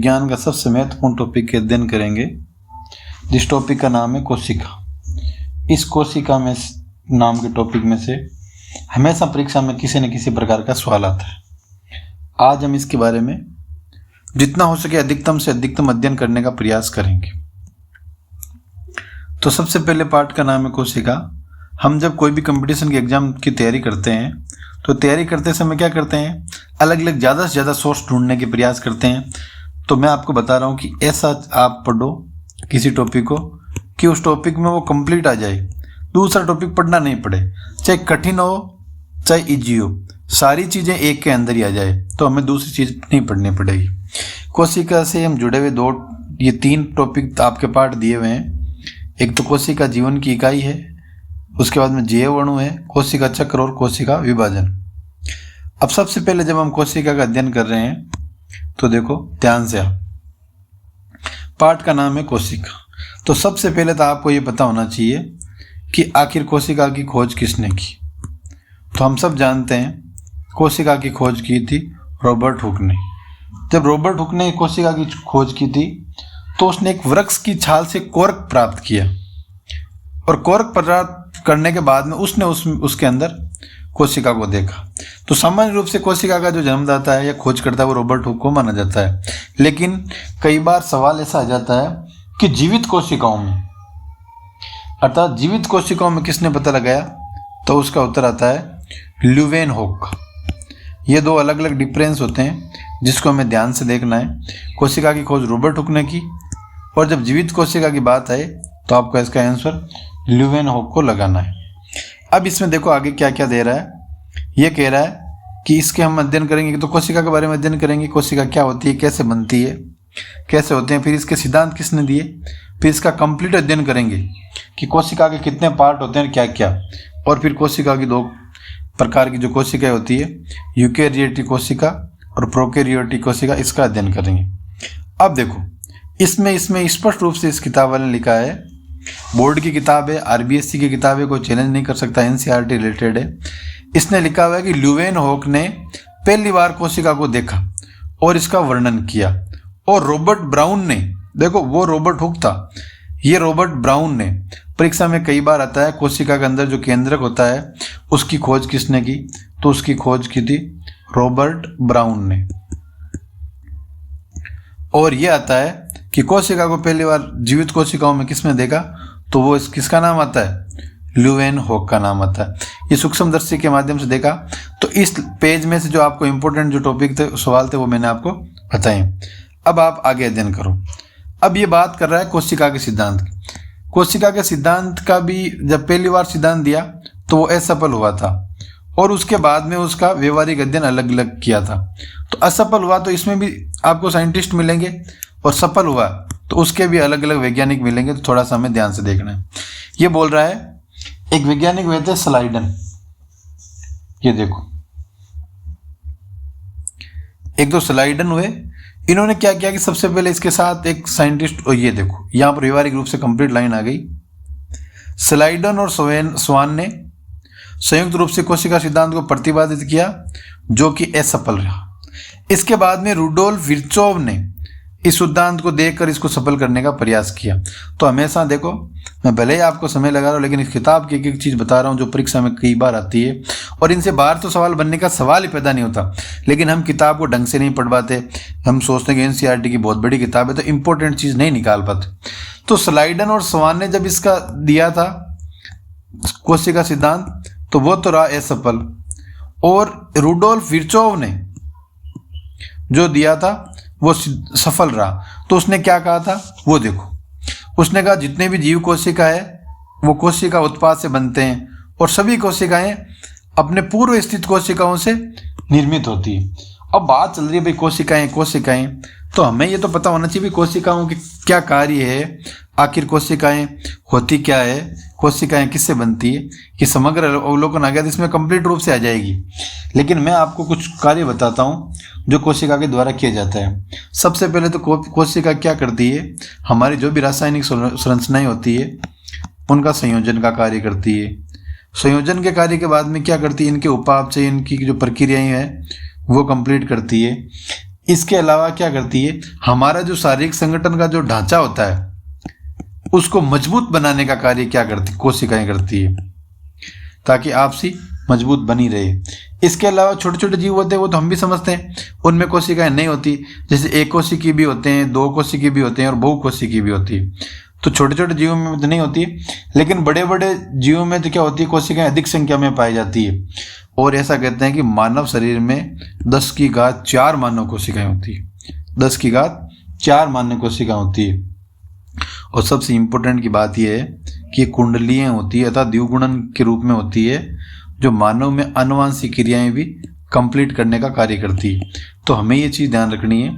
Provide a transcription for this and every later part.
विज्ञान का सबसे महत्वपूर्ण टॉपिक के अध्ययन करेंगे, जिस टॉपिक का नाम है कोशिका। इस कोशिका में नाम के टॉपिक में से हमेशा परीक्षा में किसी न किसी प्रकार का सवाल आता है। आज हम इसके बारे में जितना हो सके अधिकतम से अधिकतम अध्ययन करने का प्रयास करेंगे। तो सबसे पहले पार्ट का नाम है कोशिका। हम जब कोई भी कंपटीशन के एग्जाम की तैयारी करते हैं तो तैयारी करते समय क्या करते हैं, अलग अलग ज़्यादा से ज़्यादा सोर्स ढूंढने के प्रयास करते हैं। तो मैं आपको बता रहा हूँ कि ऐसा आप पढ़ो किसी टॉपिक को कि उस टॉपिक में वो कंप्लीट आ जाए, दूसरा टॉपिक पढ़ना नहीं पड़े, चाहे कठिन हो चाहे इजी हो, सारी चीज़ें एक के अंदर ही आ जाए, तो हमें दूसरी चीज़ नहीं पढ़नी पड़ेगी। कोशिका से हम जुड़े हुए ये तीन टॉपिक आपके पार्ट दिए हुए हैं। एक तो कोशिका जीवन की इकाई है, उसके बाद में जैव अणु है, कोशिका चक्र और कोशिका विभाजन। अब सबसे पहले जब हम कोशिका का अध्ययन कर रहे हैं तो देखो ध्यान से आप, पाठ का नाम है कोशिका। तो सबसे पहले तो आपको ये पता होना चाहिए कि आखिर कोशिका की खोज किसने की। तो हम सब जानते हैं कोशिका की खोज की थी रॉबर्ट हुक ने। जब रॉबर्ट हुक ने कोशिका की खोज की थी तो उसने एक वृक्ष की छाल से कोर्क प्राप्त किया, और कोर्क प्राप्त करने के बाद में उसने उसके अंदर कोशिका को देखा। तो सामान्य रूप से कोशिका का जो जन्मदाता है या खोज करता है वो रॉबर्ट हुक को माना जाता है। लेकिन कई बार सवाल ऐसा आ जाता है कि जीवित कोशिकाओं में, अर्थात जीवित कोशिकाओं में किसने पता लगाया, तो उसका उत्तर आता है ल्यूवेनहोक। ये दो अलग अलग डिफरेंस होते हैं जिसको हमें ध्यान से देखना है। कोशिका की खोज रॉबर्ट हुक ने की, और जब जीवित कोशिका की बात आए तो आपको इसका आंसर ल्यूवेनहोक को लगाना है। अब इसमें देखो आगे क्या क्या दे रहा है। ये कह रहा है कि इसके हम अध्ययन करेंगे, तो कोशिका के बारे में अध्ययन करेंगे, कोशिका क्या होती है, कैसे बनती है, कैसे होते हैं, फिर इसके सिद्धांत किसने दिए, फिर इसका कंप्लीट अध्ययन करेंगे कि कोशिका के कितने पार्ट होते हैं क्या क्या, और फिर कोशिका की दो प्रकार की जो कोशिकाएं होती है, यूकेरियोटिक कोशिका और प्रोकैरियोटिक कोशिका, इसका अध्ययन करेंगे। अब देखो इसमें स्पष्ट रूप से इस किताब वाले ने लिखा है, बोर्ड की किताब है, आरबीएससी की किताब है, कोई चैलेंज नहीं कर सकता, एनसीईआरटी रिलेटेड है। इसने लिखा हुआ है कि ल्यूवेनहोक ने पहली बार कोशिका को देखा और इसका वर्णन किया, और रॉबर्ट ब्राउन ने, देखो वो रॉबर्ट हुक था, ये रॉबर्ट ब्राउन ने, परीक्षा में कई बार आता है कोशिका के अंदर जो केंद्रक होता है उसकी खोज किसने की, तो उसकी खोज की थी रॉबर्ट ब्राउन ने। और ये आता है कि कोशिका को पहली बार जीवित कोशिकाओं में किसने देखा, तो वो किसका नाम आता है, ल्यूवेनहोक का नाम आता है। ये सूक्ष्मदर्शी के माध्यम से देखा। तो इस पेज में से जो आपको इंपॉर्टेंट जो टॉपिक थे, सवाल थे, वो मैंने आपको बताए। अब आप आगे अध्ययन करो। अब ये बात कर रहा है कोशिका के सिद्धांत की। कोशिका के सिद्धांत का भी जब पहली बार सिद्धांत दिया तो वो असफल हुआ था, और उसके बाद में उसका व्यवहारिक अध्ययन अलग अलग किया था। तो असफल हुआ तो इसमें भी आपको साइंटिस्ट मिलेंगे, और सफल हुआ तो उसके भी अलग अलग वैज्ञानिक मिलेंगे। तो थोड़ा सा हमें ध्यान से देखना है। ये बोल रहा है, एक वैज्ञानिक हुए थे स्लाइडन। ये देखो एक दो स्लाइडन हुए। इन्होंने क्या किया कि सबसे पहले इसके साथ एक साइंटिस्ट, और ये देखो यहां पर व्यवहारिक रूप से कंप्लीट लाइन आ गई। स्लाइडन और स्वान ने संयुक्त रूप से कोशिका सिद्धांत को प्रतिपादित किया, जो कि असफल रहा। इसके बाद में रुडोल्फ विर्चोव ने इस सिद्धांत को देखकर इसको सफल करने का प्रयास किया। तो हमेशा देखो, मैं भले ही आपको समय लगा रहा हूँ, लेकिन इस किताब की एक एक चीज़ बता रहा हूँ जो परीक्षा में कई बार आती है, और इनसे बाहर तो सवाल बनने का सवाल ही पैदा नहीं होता। लेकिन हम किताब को ढंग से नहीं पढ़ पाते, हम सोचते हैं कि एनसीईआरटी की बहुत बड़ी किताब है तो इंपॉर्टेंट चीज़ नहीं निकाल पाते। तो स्लाइडन और स्वान ने जब इसका दिया था कोशिका सिद्धांत, तो वो तो रहा असफल, और रुडोल्फ विर्चोव ने जो दिया था वो सफल रहा। तो उसने क्या कहा था, वो देखो, उसने कहा जितने भी जीव कोशिका है वो कोशिका उत्पाद से बनते हैं, और सभी कोशिकाएं अपने पूर्व स्थित कोशिकाओं से निर्मित होती है। अब बात चल रही है भाई कोशिकाएं, तो हमें ये तो पता होना चाहिए भी कोशिकाओं के क्या कार्य है, आखिर कोशिकाएं होती क्या है, कोशिकाएं किससे बनती है। ये समग्र अवलोकन आ गया तो इसमें कंप्लीट रूप से आ जाएगी। लेकिन मैं आपको कुछ कार्य बताता हूँ जो कोशिका के द्वारा किया जाता है। सबसे पहले तो कोशिका क्या करती है, हमारी जो भी रासायनिक संरचनाएं होती है उनका संयोजन का कार्य करती है। संयोजन के कार्य के बाद में क्या करती है, इनके उपापचय, इनकी जो प्रक्रियाएं हैं वो कंप्लीट करती है। इसके अलावा क्या करती है, हमारा जो शारीरिक संगठन का जो ढांचा होता है उसको मजबूत बनाने का कार्य क्या करती कोशिकाएं करती है, ताकि आपसी मजबूत बनी रहे। इसके अलावा छोटे छोटे जीव होते हैं, वो तो हम भी समझते हैं, उनमें कोशिकाएं नहीं होती। जैसे एक कोशिकी भी होते हैं, दो कोशिकी भी होते हैं और बहुकोशिकी भी होती है। तो छोटे छोटे जीवों में तो नहीं होती, लेकिन बड़े बड़े जीवों में तो क्या होती है, कोशिकाएं अधिक संख्या में पाई जाती है। और ऐसा कहते हैं कि मानव शरीर में 10⁴ मानव कोशिकाएं होती है, 10⁴ मानव कोशिकाएं होती है। और सबसे इम्पोर्टेंट की बात यह है कि ये कुंडलियाँ होती है अर्थात द्विगुणन के रूप में होती है, जो मानव में आनुवांशिक क्रियाएं भी कंप्लीट करने का कार्य करती है। तो हमें ये चीज़ ध्यान रखनी है।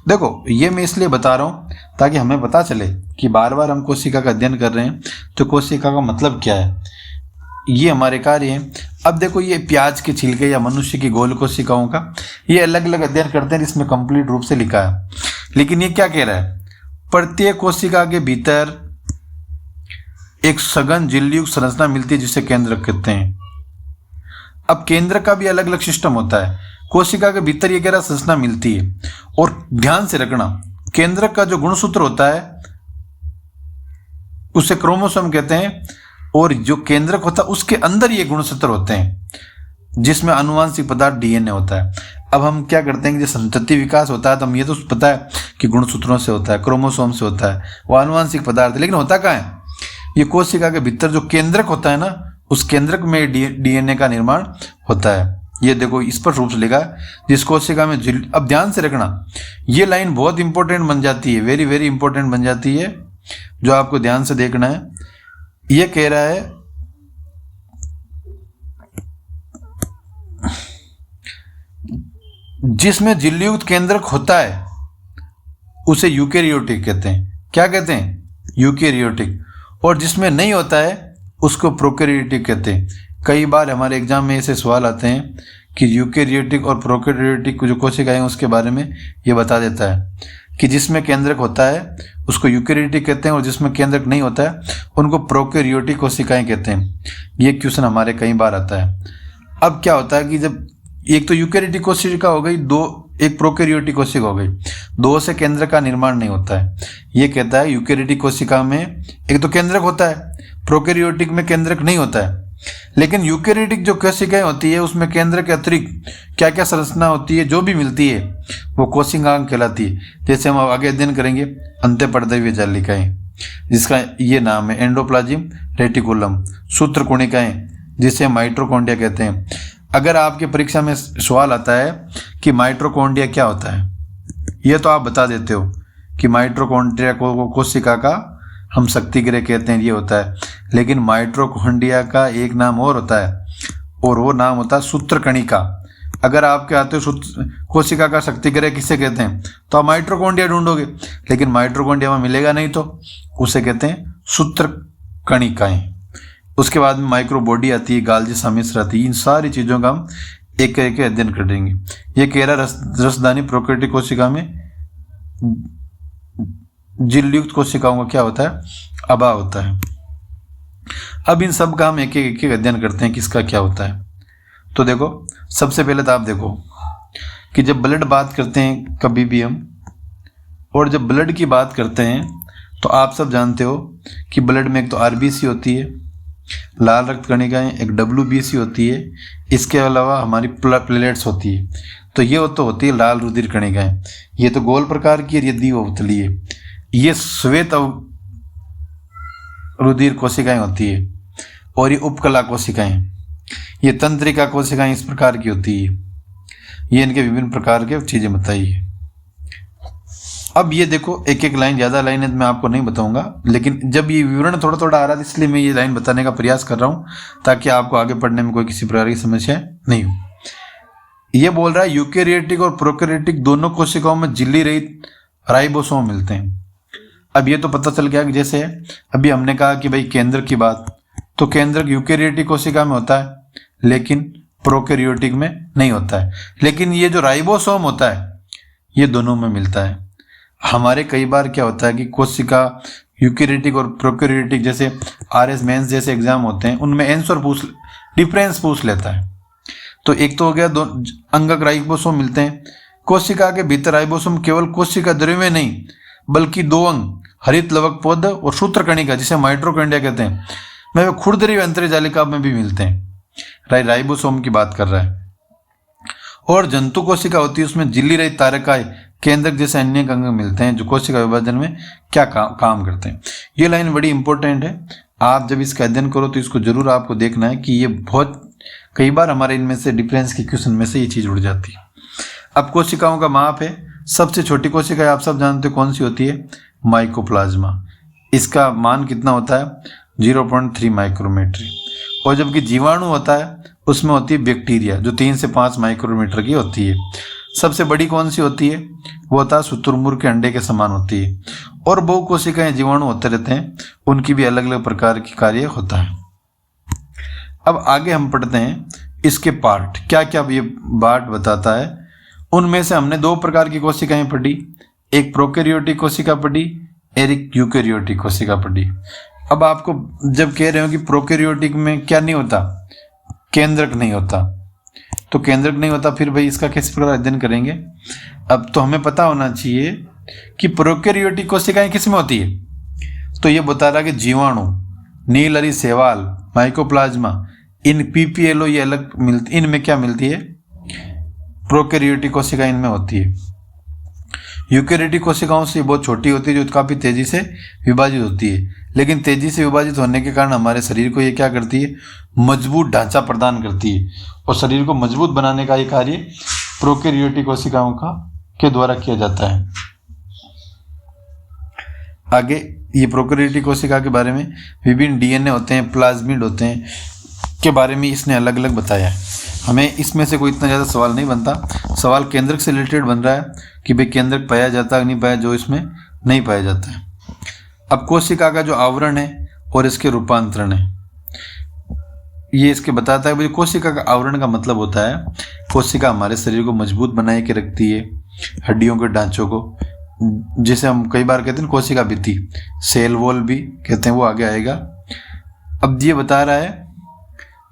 देखो, ये मैं इसलिए बता रहा हूँ ताकि हमें पता चले कि बार बार हम कोशिका का अध्ययन कर रहे हैं तो कोशिका का मतलब क्या है, ये हमारे कार्य हैं। अब देखो, ये प्याज के छिलके या मनुष्य की गोल कोशिकाओं का ये अलग अलग अध्ययन करते हैं, जिसमें कंप्लीट रूप से लिखा है। लेकिन ये क्या कह रहा है, प्रत्येक कोशिका के भीतर एक सघन झिल्लीयुक्त संरचना मिलती है जिसे केंद्रक कहते हैं। अब केंद्रक का भी अलग अलग सिस्टम होता है, कोशिका के भीतर ये कह रहा संरचना मिलती है। और ध्यान से रखना, केंद्रक का जो गुणसूत्र होता है उसे क्रोमोसोम कहते हैं, और जो केंद्रक होता है उसके अंदर ये गुणसूत्र होते हैं जिसमें आनुवांशिक पदार्थ डीएनए होता है। अब हम क्या करते हैं कि जब संतति विकास होता है तो हम ये तो पता है कि गुणसूत्रों से होता है, क्रोमोसोम से होता है, वो आनुवांशिक पदार्थ है। लेकिन होता कहाँ है, ये कोशिका के भीतर जो केंद्रक होता है ना, उस केंद्रक में डीएनए का निर्माण होता है। ये देखो स्पष्ट रूप से लिखा है, जिस कोशिका में अब ध्यान से रखना, ये लाइन बहुत इंपॉर्टेंट बन जाती है, वेरी वेरी इंपॉर्टेंट बन जाती है, जो आपको ध्यान से देखना है। ये कह रहा है जिसमें झिल्लीयुक्त केंद्रक होता है उसे यूकेरियोटिक कहते हैं। क्या कहते हैं, यूकेरियोटिक। और जिसमें नहीं होता है उसको प्रोकैरियोटिक कहते हैं। कई बार हमारे एग्जाम में ऐसे सवाल आते हैं कि यूकेरियोटिक और प्रोकैरियोटिक जो कोशिकाएं हैं उसके बारे में ये बता देता है कि जिसमें केंद्रक होता है उसको यूकेरियोटिक कहते हैं और जिसमें केंद्रक नहीं होता है उनको प्रोकैरियोटिक कोशिकाएं कहते हैं। ये क्वेश्चन हमारे कई बार आता है। अब क्या होता है कि जब एक तो यूकेरियोटिक कोशिका हो गई, एक प्रोकैरियोटिक कोशिका हो गई, दो से केंद्रक का निर्माण नहीं होता है। ये कहता है यूकेरियोटिक कोशिका में एक तो केंद्रक होता है, प्रोकैरियोटिक में केंद्रक नहीं होता है। लेकिन यूकेरियोटिक जो कोशिकाएं होती है उसमें केंद्रक के अतिरिक्त क्या क्या संरचना होती है, जो भी मिलती है वो कोशिकांग कहलाती है। जैसे हम आगे अध्ययन करेंगे अंत्यपर्दवीय जालिकाएं, जिसका ये नाम है एंडोप्लाज्म रेटिकुलम, सूत्रकुणिकाएं जिसे माइटोकॉन्ड्रिया कहते हैं। अगर आपके परीक्षा में सवाल आता है कि माइटोकॉन्ड्रिया क्या होता है, ये तो आप बता देते हो कि माइटोकॉन्ड्रिया को कोशिका का हम शक्ति गृह कहते हैं, ये होता है। लेकिन माइटोकॉन्ड्रिया का एक नाम और होता है और वो नाम होता है सूत्रकणिका। अगर आपके आते हो कोशिका का शक्ति गृह किसे कहते हैं तो आप माइटोकॉन्ड्रिया ढूंढोगे, लेकिन माइटोकॉन्ड्रिया में मिलेगा नहीं, तो उसे कहते हैं सूत्रकणिकाएं। उसके बाद में माइक्रोबॉडी आती है, गाल्जी सम्मिश्र आती है। इन सारी चीज़ों का हम एक करके अध्ययन करेंगे। ये कह रहा रसदानी प्रोकैरियोटिक कोशिका में झिल्लीयुक्त कोशिकाओं का क्या होता है, अभाव होता है। अब इन सब का हम एक एक अध्ययन करते हैं किसका क्या होता है। तो देखो, सबसे पहले तो आप देखो कि जब ब्लड बात करते हैं कभी भी हम, और जब ब्लड की बात करते हैं तो आप सब जानते हो कि ब्लड में एक तो आरबीसी होती है, लाल रक्त कणिकाएं, एक डब्ल्यूबीसी होती है, इसके अलावा हमारी प्लेलेट्स होती है। तो ये तो होती है लाल रुधिर कणिकाएं, ये तो गोल प्रकार की, ये द्विअवतली है। ये श्वेत रुधिर कोशिकाएं होती है, और ये उपकला कोशिकाएं, ये तंत्रिका कोशिकाएं इस प्रकार की होती है। ये इनके विभिन्न प्रकार के चीजें बताई है। अब ये देखो, एक एक लाइन, ज़्यादा लाइन मैं आपको नहीं बताऊंगा, लेकिन जब ये विवरण थोड़ा थोड़ा आ रहा था इसलिए मैं ये लाइन बताने का प्रयास कर रहा हूँ ताकि आपको आगे पढ़ने में कोई किसी प्रकार की समस्या नहीं हो। ये बोल रहा है यूकेरियोटिक और प्रोकैरियोटिक दोनों कोशिकाओं में झिल्ली रहित राइबोसोम मिलते हैं। अब ये तो पता चल गया कि जैसे अभी हमने कहा कि भाई केंद्रक की बात, तो केंद्रक यूकेरियोटिक कोशिका में होता है लेकिन प्रोकैरियोटिक में नहीं होता है। लेकिन ये जो राइबोसोम होता है ये दोनों में मिलता है। हमारे कई बार क्या होता है कि कोशिका यूकेरियोटिक और प्रोकैरियोटिक जैसे आरएस मेंस जैसे एग्जाम होते हैं उनमें आंसर डिफरेंस पूछ लेता है। तो एक तो हो गया दो अंगक राइबोसोम मिलते हैं, कोशिका के भीतर राइबोसोम केवल कोशिका द्रव्य में नहीं बल्कि दो अंग हरित लवक पौध और सूत्रकणिका जिसे माइटोकॉन्ड्रिया कहते हैं में वे खुरदरी अंतरजालिका में भी मिलते हैं। राइबोसोम की बात कर रहा है। और जंतु कोशिका होती है, उसमें झिल्ली रहित तारकाएं केंद्रक जैसे अन्य अंग मिलते हैं जो कोशिका विभाजन में क्या काम करते हैं। ये लाइन बड़ी इंपॉर्टेंट है। आप जब इसका अध्ययन करो तो इसको जरूर आपको देखना है कि ये बहुत कई बार हमारे इनमें से डिफरेंस के क्वेश्चन में से ये चीज उड़ जाती है। अब कोशिकाओं का माप है। सबसे छोटी कोशिका आप सब जानते हो कौन सी होती है? माइकोप्लाज्मा। इसका मान कितना होता है? 0.3 माइक्रोमीटर। और जबकि जीवाणु होता है उसमें होती है बैक्टीरिया जो 3 से 5 माइक्रोमीटर की होती है। सबसे बड़ी कौन सी होती है? वो होता है शुतुरमुर्ग के अंडे के समान होती है। और बहु कोशिकाएं जीवाणु होते रहते हैं, उनकी भी अलग अलग प्रकार की कार्य होता है। अब आगे हम पढ़ते हैं इसके पार्ट, क्या क्या ये पार्ट बताता है। उनमें से हमने 2 प्रकार की कोशिकाएं पढ़ी, एक प्रोकैरियोटिक कोशिका पढ़ी, एक यूकैरियोटिक कोशिका पढ़ी। अब आपको जब कह रहे हो कि प्रोकैरियोटिक में क्या नहीं होता? केंद्रक नहीं होता। तो केंद्रक नहीं होता, फिर भाई इसका किस प्रकार अध्ययन करेंगे? अब तो हमें पता होना चाहिए कि प्रोकैरियोटिक कोशिकाएं किस में होती है। तो ये बता रहा कि जीवाणु, नीलहरी शैवाल, माइकोप्लाज्मा, इन पीपीएलओ ये अलग मिलती, इनमें क्या मिलती है? प्रोकैरियोटिक कोशिका इनमें होती है। यूकैरियोटिक कोशिकाओं से बहुत छोटी होती है जो काफी तेजी से विभाजित होती है, लेकिन तेजी से विभाजित होने के कारण हमारे शरीर को ये क्या करती है? मजबूत ढांचा प्रदान करती है। और शरीर को मजबूत बनाने का ये कार्य प्रोकैरियोटिक कोशिकाओं का के द्वारा किया जाता है। आगे ये प्रोकैरियोटिक कोशिका के बारे में विभिन्न डीएनए होते हैं, प्लाज्मिड होते हैं के बारे में इसने अलग अलग बताया है। हमें इसमें से कोई इतना ज़्यादा सवाल नहीं बनता। सवाल केंद्रक से रिलेटेड बन रहा है कि भाई केंद्रक पाया जाता है नहीं पाया, जो इसमें नहीं पाया जाता है। अब कोशिका का जो आवरण है और इसके रूपांतरण है, ये इसके बताता है। भाई कोशिका का आवरण का मतलब होता है कोशिका हमारे शरीर को मजबूत बनाए के रखती है, हड्डियों के ढांचों को, जिसे हम कई बार कहते हैं कोशिका भित्ति, सेल वॉल भी कहते हैं, वो आगे आएगा। अब ये बता रहा है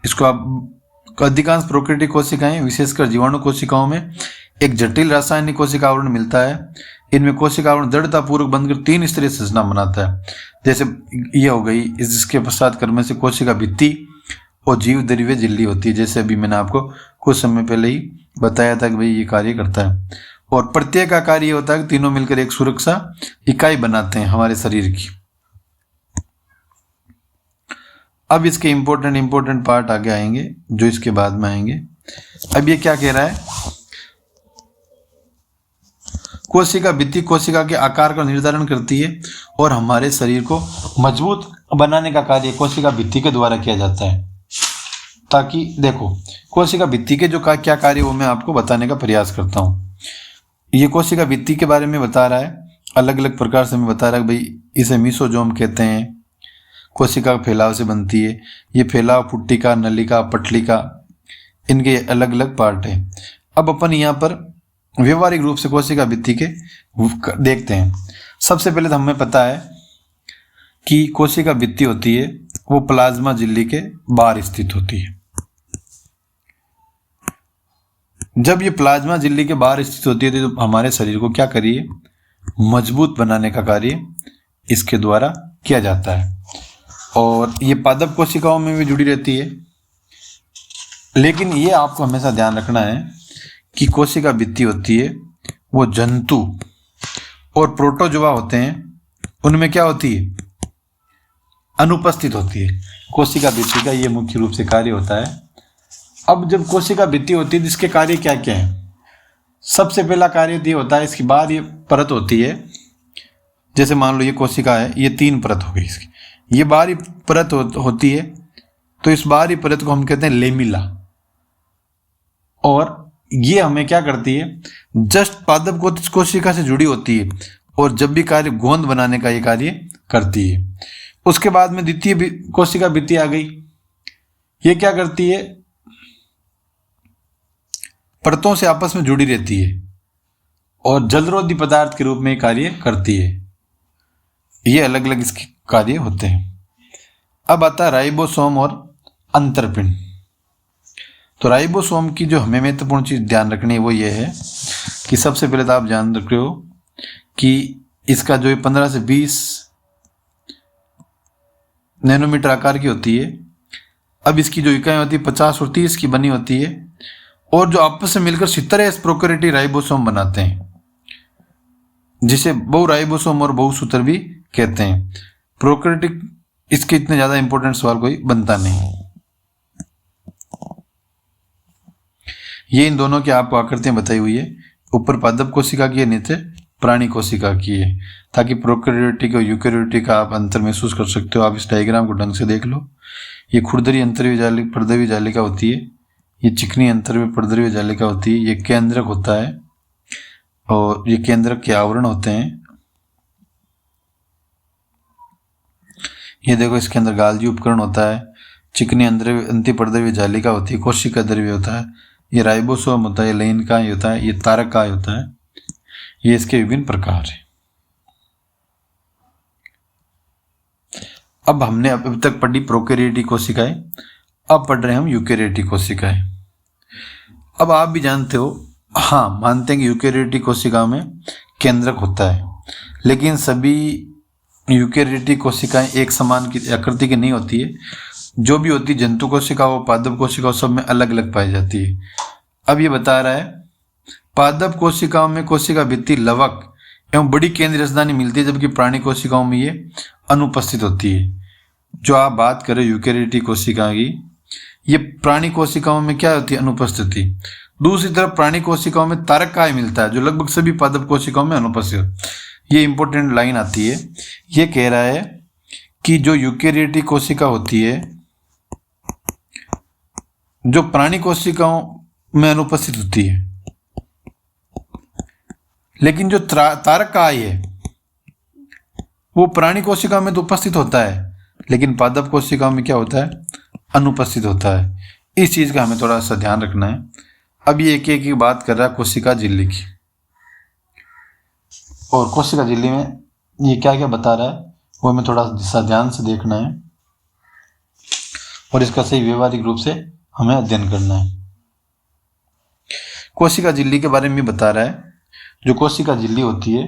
इसको आप अधिकांश प्रोकैरियोटिक कोशिकाएं विशेषकर जीवाणु कोशिकाओं में एक जटिल रासायनिक कोशिका आवरण मिलता है। इनमें कोशिका आवरण दृढ़ता पूर्वक बंधकर 3 स्तरीय संरचना बनाता है। जैसे ये हो गई, इसके पश्चात क्रम से कोशिका भित्ति और जीव द्रव्य झिल्ली होती है, जैसे अभी मैंने आपको कुछ समय पहले ही बताया था कि भाई ये कार्य करता है। और प्रत्येक का कार्य होता है कि तीनों मिलकर एक सुरक्षा इकाई बनाते हैं हमारे शरीर की। अब इसके इंपॉर्टेंट पार्ट आगे आएंगे जो इसके बाद में आएंगे। अब ये क्या कह रहा है? कोशिका भित्ति कोशिका के आकार का निर्धारण करती है और हमारे शरीर को मजबूत बनाने का कार्य कोशिका भित्ति के द्वारा किया जाता है। ताकि देखो कोशिका भित्ति के जो क्या कार्य वो मैं आपको बताने का प्रयास करता हूँ। ये कोशिका भित्ति के बारे में बता रहा है, अलग अलग प्रकार से मैं बता रहा है भाई इसे मीसोजोम कहते हैं। कोशिका फैलाव से बनती है। ये फैलाव पुट्टिका, नलिका, पटलिका, इनके अलग अलग पार्ट है। अब अपन यहाँ पर व्यवहारिक रूप से कोशिका भित्ति के देखते हैं। सबसे पहले तो हमें पता है कि कोशिका भित्ति होती है वो प्लाज्मा झिल्ली के बाहर स्थित होती है। जब ये प्लाज्मा झिल्ली के बाहर स्थित होती है तो हमारे शरीर को क्या करिए? मजबूत बनाने का कार्य इसके द्वारा किया जाता है। और ये पादप कोशिकाओं में भी जुड़ी रहती है। लेकिन ये आपको हमेशा ध्यान रखना है कि कोशिका भित्ति होती है वो जंतु और प्रोटोजोआ होते हैं, उनमें क्या होती है? अनुपस्थित होती है। कोशिका भित्ति का ये मुख्य रूप से कार्य होता है। अब जब कोशिका भित्ति होती है इसके कार्य क्या क्या है? सबसे पहला कार्य ये होता है, इसके बाद ये परत होती है। जैसे मान लो ये कोशिका है, ये 3 परत हो गई इसकी, ये बाहरी परत होती है। तो इस बाहरी परत को हम कहते हैं लेमिला। और ये हमें क्या करती है? जस्ट पादप कोशिका से जुड़ी होती है और जब भी कार्य गोंद बनाने का ये कार्य करती है। उसके बाद में द्वितीय कोशिका भित्ति आ गई। ये क्या करती है? परतों से आपस में जुड़ी रहती है और जलरोधी पदार्थ के रूप में कार्य करती है। ये अलग अलग इसके कार्य होते हैं। अब आता है राइबोसोम और अंतरपिंड। तो राइबोसोम की जो हमें महत्वपूर्ण चीज ध्यान रखनी है वो ये है कि सबसे पहले तो आप ध्यान रख रहे हो कि इसका जो 15 से 20 नैनोमीटर आकार की होती है। अब इसकी जो इकाई होती है 50 और 30 की बनी होती है, और जो आपस में मिलकर 70 प्रोकैरियोटिक राइबोसोम बनाते हैं, जिसे बहुराइबोसोम और बहुसूत्र भी कहते हैं। प्रोकैरियोटिक इसके इतने ज्यादा इंपॉर्टेंट सवाल कोई बनता नहीं। ये इन दोनों की आपको आकृतियां बताई हुई है, ऊपर पादप कोशिका की है, नीचे प्राणी कोशिका की है, ताकि प्रोकैरियोटिक और यूकैरियोटिक का आप अंतर महसूस कर सकते हो। आप इस डायग्राम को ढंग से देख लो। ये खुरदरी अंतर्वीय जालिका पर्दवी जालिका होती है, ये चिकनी अंतर्वीय पर्दवी जालिका होती है, ये केंद्रक होता है और ये केंद्रक के आवरण होते हैं। ये देखो इसके अंदर गाल्जी उपकरण होता है, चिकनी अंतिपर्दवी जालिका होती है, कोशिका द्रव्य होता है, ये राइबोसोम होता है, ये लैंगिकाय होता है, ये तारकाय होता है। ये इसके विभिन्न प्रकार है। अब हमने अभी तक पढ़ी प्रोकैरियोटिक कोशिकाएं, अब पढ़ रहे हैं हम यूकैरियोटिक कोशिकाएं। अब आप भी जानते हो, हाँ मानते हैं कि यूकैरियोटिक कोशिकाओं में केंद्रक होता है, लेकिन सभी यूकैरियोटिक कोशिकाएं एक समान की आकृति की नहीं होती है। जो भी होती है जंतु कोशिका हो, पादप कोशिका हो, सब में अलग अलग पाई जाती है। अब ये बता रहा है पादप कोशिकाओं में कोशिका भित्ति लवक एवं बड़ी केंद्रीय राजधानी मिलती है, जबकि प्राणी कोशिकाओं में ये अनुपस्थित होती है। जो आप बात करें यूकैरियोटिक कोशिका की, ये प्राणी कोशिकाओं में क्या होती है? अनुपस्थिति। दूसरी तरफ प्राणी कोशिकाओं में तारकाय मिलता है, जो लगभग सभी पादप कोशिकाओं में अनुपस्थित। ये इंपॉर्टेंट लाइन आती है। ये कह रहा है कि जो यूकैरियोटिक कोशिका होती है, जो प्राणी कोशिकाओं में अनुपस्थित होती है, लेकिन जो तारकाय है वो प्राणी कोशिकाओं में तो उपस्थित होता है, लेकिन पादप कोशिकाओं में क्या होता है? अनुपस्थित होता है। इस चीज का हमें थोड़ा सा ध्यान रखना है। अब ये एक एक बात कर रहा है कोशिका झिल्ली की, और कोशिका झिल्ली में ये क्या क्या बता रहा है वो हमें थोड़ा सा ध्यान से देखना है, और इसका सही व्यवहारिक रूप से हमें अध्ययन करना है। कोशिका झिल्ली के बारे में बता रहा है। जो कोशिका झिल्ली होती है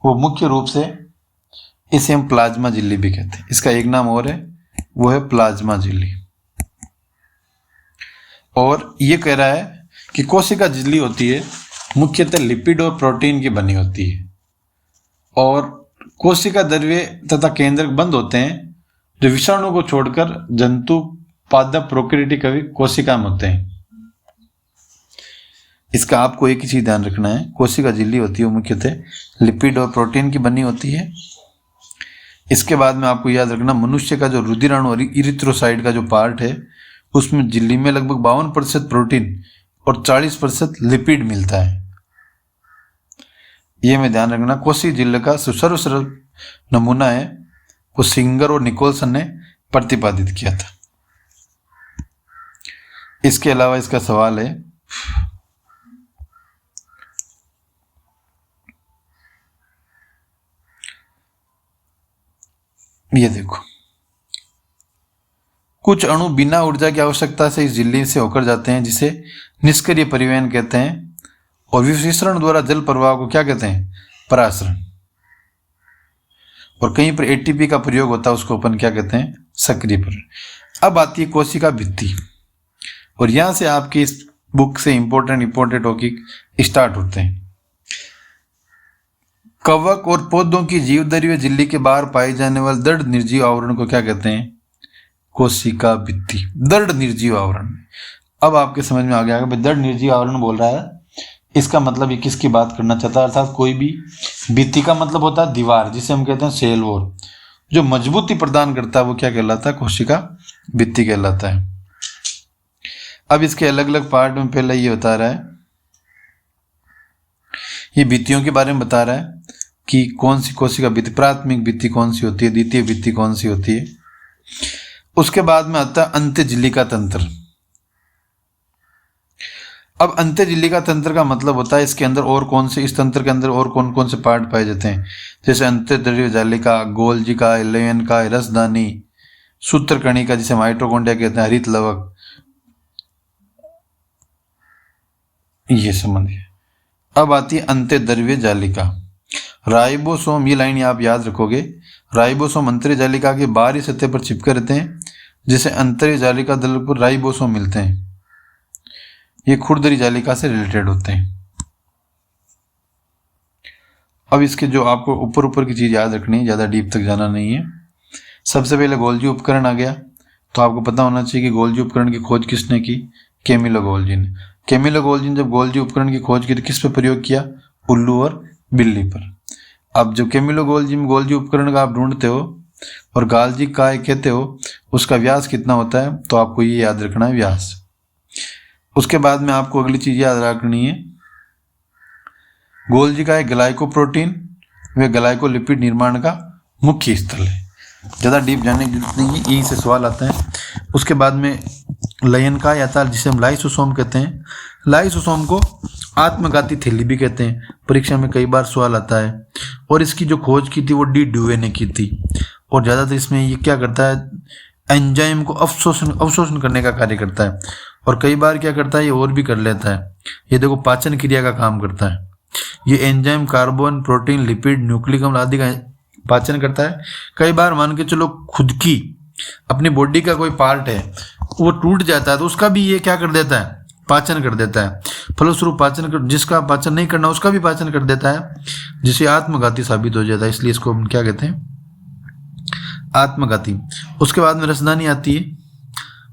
वो मुख्य रूप से, इसे हम प्लाज्मा झिल्ली भी कहते हैं। इसका एक नाम और है, वो है प्लाज्मा झिल्ली। और ये कह रहा है कि कोशिका झिल्ली होती है मुख्यतः लिपिड और प्रोटीन की बनी होती है, और कोशिका द्रव्य तथा केंद्रक बंद होते हैं, जो विषाणु को छोड़कर जंतु, पादप, प्रोकैरियोटिक कोशिका में होते हैं। इसका आपको एक ही चीज ध्यान रखना है, कोशिका झिल्ली होती है मुख्यतः लिपिड और प्रोटीन की बनी होती है। इसके बाद में आपको याद रखना, मनुष्य का जो रुधिराणु और इरिथ्रोसाइट का जो पार्ट है, उसमें झिल्ली में लगभग 52% प्रोटीन और 40% लिपिड मिलता है। ये में ध्यान रखना। कोशिका झिल्ली का सर्वश्रेष्ठ नमूना है वो सिंगर और निकोलसन ने प्रतिपादित किया था। इसके अलावा इसका सवाल है, ये देखो, कुछ अणु बिना ऊर्जा की आवश्यकता से इस झिल्ली से होकर जाते हैं, जिसे निष्क्रिय परिवहन कहते हैं, और विसरण द्वारा जल प्रवाह को क्या कहते हैं? परासरण। और कहीं पर एटीपी का प्रयोग होता है, उसको अपन क्या कहते हैं? सक्रिय परिवहन। अब आती है कोशिका भित्ति, और यहां से आपकी इस बुक से इंपॉर्टेंट टॉपिक स्टार्ट होते हैं। कवक और पौधों की जीवद्रव्य झिल्ली के बाहर पाए जाने वाले दृढ़ निर्जीव आवरण को क्या कहते हैं? कोशिका भित्ति। दृढ़ निर्जीव आवरण। अब आपके समझ में आ गया कि दृढ़ निर्जीव आवरण बोल रहा है, इसका मतलब ये किसकी बात करना चाहता है? अर्थात कोई भी भित्ति का मतलब होता है दीवार, जिसे हम कहते हैं सेल वॉल। जो मजबूती प्रदान करता है वो क्या कहलाता है? कोशिका भित्ति कहलाता है। अब इसके अलग अलग पार्ट में पहले ये बता रहा है, ये भित्तियों के बारे में बता रहा है कि कौन सी कोशिका भित्ति, प्राथमिक भित्ति कौन सी होती है, द्वितीय भित्ति कौन सी होती है। उसके बाद में आता है अंत्यझिल्लिका तंत्र। अब अंत्यझिल्लिका तंत्र का मतलब होता है इसके अंदर और कौन से, इस तंत्र के अंदर और कौन कौन से पार्ट पाए जाते हैं, जैसे अंत्यद्रव्य जालिका, गोल्जिका, लयनका, रसदानी, सूत्रकणिका जिसे माइटोकॉन्ड्रिया कहते हैं, हरित लवक, ये समझिए। अब आती है अंत्यद्रव्य जालिका। राइबोसोम, ये लाइन आप याद रखोगे, राइबोसोम अंतर्य जालिका के बाहरी सतह पर चिपके रहते हैं, जिसे अंतर्य जालिका दल पर राइबोसोम मिलते हैं। ये खुरदरी जालिका से रिलेटेड होते हैं। अब इसके जो आपको ऊपर ऊपर की चीज याद रखनी है, ज्यादा डीप तक जाना नहीं है। सबसे पहले गोल्जी उपकरण आ गया, तो आपको पता होना चाहिए कि गोल्जी उपकरण की खोज किसने की? कैमिलो गोल्जी ने। कैमिलो गोल्जी ने जब गोल्जी उपकरण की खोज की तो किस पे प्रयोग किया? उल्लू और बिल्ली पर। अब जब कैमिलो गोल्जी में गोल्जी उपकरण का आप ढूंढते हो और गाल्जी काय कहते हो, उसका व्यास कितना होता है, तो आपको ये याद रखना है व्यास। उसके बाद में आपको अगली चीज याद रखनी है, गोल्जी का एक ग्लाइकोप्रोटीन व ग्लाइकोलिपिड निर्माण का मुख्य स्थल है। ज़्यादा डीप जाने की जरूरत नहीं है, यहीं से सवाल आता है। उसके बाद में लयनकाय आता है, जिसे हम लाइसोसोम कहते हैं। लाइसोसोम को आत्मघाती थैली भी कहते हैं, परीक्षा में कई बार सवाल आता है। और इसकी जो खोज की थी वो डी ड्यूवे ने की थी। और ज़्यादातर इसमें ये क्या करता है, एंजाइम को अवशोषण करने का कार्य करता है। और कई बार क्या करता है, ये और भी कर लेता है। ये देखो पाचन क्रिया का काम करता है। ये enzyme carbon, protein, lipid, nucleic अम्ल आदि का पाचन करता है। कई बार मान के चलो खुद की अपनी बॉडी का कोई पार्ट है वो टूट जाता है, तो उसका भी ये क्या कर देता है, पाचन कर देता है। फलस्वरूप जिसका पाचन नहीं करना उसका भी पाचन कर देता है, जिसे आत्मघाती साबित हो जाता है। इसलिए इसको हम क्या कहते हैं, आत्मघाती। उसके बाद में रसदानी आती है।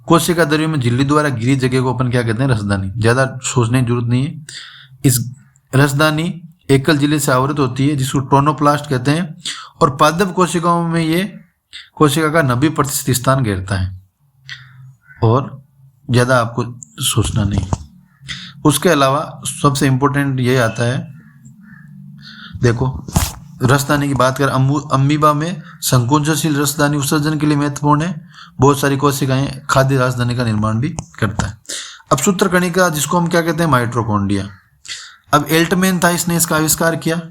कोशिका द्रव्य में झिल्ली द्वारा घिरी जगह को अपन क्या कहते हैं, रसदानी। ज्यादा सोचने की जरूरत नहीं है। इस रसदानी एकल झिल्ली से आवृत होती है, जिसको टोनोप्लास्ट कहते हैं। और पादप कोशिकाओं में ये कोशिका का 90% स्थान घेरता है। और ज्यादा आपको सोचना नहीं। उसके अलावा सबसे इंपॉर्टेंट ये आता है, देखो रसदानी की बात करें, अमीबा में संकुचनशील रसदानी उत्सर्जन के लिए महत्वपूर्ण है। बहुत सारी कोशिकाएं खाद्य राजधानी का निर्माण भी करता है। अब सूत्रकणिका, जिसको हम क्या कहते हैं, माइटोकॉन्ड्रिया। अब एल्टमैन था, इसने इसका आविष्कार किया।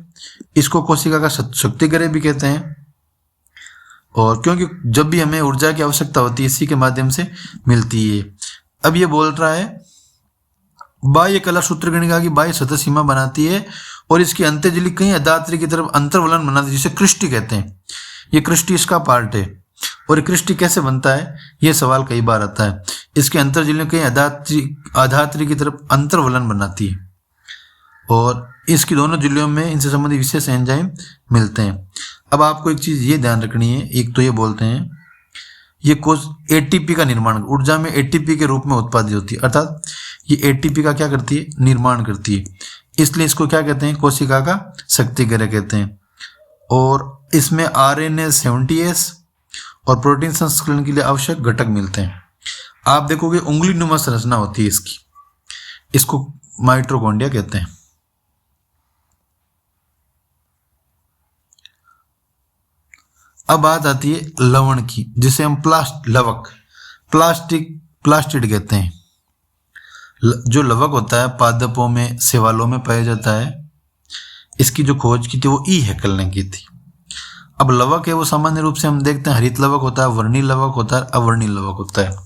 इसको कोशिका का शक्तिगृह भी कहते हैं। और क्योंकि जब भी हमें ऊर्जा की आवश्यकता होती है, इसी के माध्यम से मिलती है। अब ये बोल रहा है, बाह्य कला सूत्रकणिका की बाह्य सतह सीमा बनाती है और इसकी अंत्यझिल्ली कहीं अधात्री की तरफ अंतर्वलन बनाती है, जिसे क्रिस्टी कहते हैं। ये क्रिस्टी इसका पार्ट है। और क्रिस्टी कैसे बनता है, ये सवाल कई बार आता है। इसकी अंतर्झिल्ली कहीं अधात्री की तरफ अंतर्वलन बनाती है और इसकी दोनों झिल्लियों में इनसे संबंधित विशेष एंजाइम मिलते हैं। अब आपको एक चीज ये ध्यान रखनी है, एक तो ये बोलते हैं ये कोश एटीपी का निर्माण, ऊर्जा में एटीपी के रूप में उत्पादित होती है, अर्थात ये एटीपी का क्या करती है, निर्माण करती है। इसलिए इसको क्या कहते हैं, कोशिका का शक्तिगृह कहते हैं। और इसमें RNA 70S और प्रोटीन संस्करण के लिए आवश्यक घटक मिलते हैं। आप देखोगे उंगली नुमा संरचना होती है इसकी, इसको माइटोकॉन्ड्रिया कहते हैं। अब बात आती है लवण की, जिसे हम प्लास्टिड कहते हैं। जो लवक होता है पादपों में, शैवालों में पाया जाता है। इसकी जो खोज की थी वो ई हैकल ने की थी। अब लवक है वो सामान्य रूप से हम देखते हैं हरित लवक होता है, वर्णी लवक होता है, अवर्णी लवक होता है।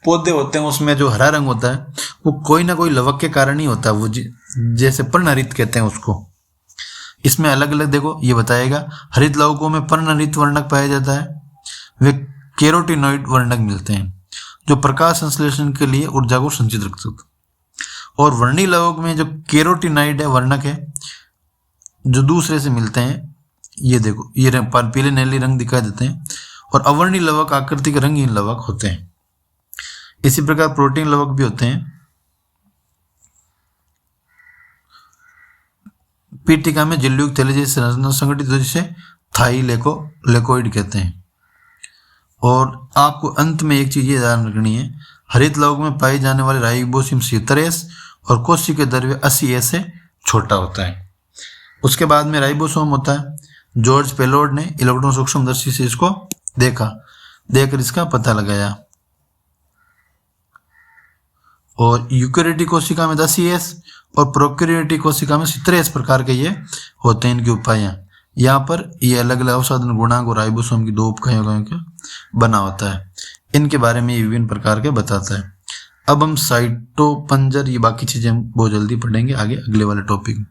पौधे होते हैं उसमें जो हरा रंग होता है वो कोई ना कोई लवक के कारण ही होता है, वो जैसे पर्णहरित कहते हैं उसको। इसमें अलग अलग देखो ये बताएगा, हरित लवकों में पर्णहरित वर्णक पाया जाता है, वे कैरोटीनॉइड वर्णक मिलते हैं जो प्रकाश संश्लेषण के लिए ऊर्जा को संचित रख सकते। और वर्णी लवक में जो कैरोटीनॉइड है वर्णक है जो दूसरे से मिलते हैं, ये देखो ये पीले नीले रंग दिखाई देते हैं। और अवर्णी लवक आकृति के रंगीन लवक होते हैं। इसी प्रकार प्रोटीन लवक भी होते हैं। पीटिका में झिल्लियुक्त थैली जैसी संरचना संगठित हो, जिसे थाइलेकोइड कहते हैं। और आपको अंत में एक चीज ये ध्यान रखनी है, हरित लवक में पाई जाने वाले राइबोसोम 70S और कोशिका द्रव्य 80S से छोटा होता है। उसके बाद में राइबोसोम होता है। जॉर्ज पेलोड ने इलेक्ट्रॉन सूक्ष्मदर्शी से इसको देखकर इसका पता लगाया। और यूकेरियोटिक कोशिका में 10S और प्रोकैरियोटिक कोशिका में 70S प्रकार के ये होते हैं इनकी उपायां। यहाँ पर ये अलग अलग अवसाधन गुणांक और राइबोसोम की 2 उपइकाइयों का बना होता है। इनके बारे में ये विभिन्न प्रकार के बताता है। अब हम साइटोपंजर, ये बाकी चीज़ें हम बहुत जल्दी पढ़ेंगे आगे अगले वाले टॉपिक में।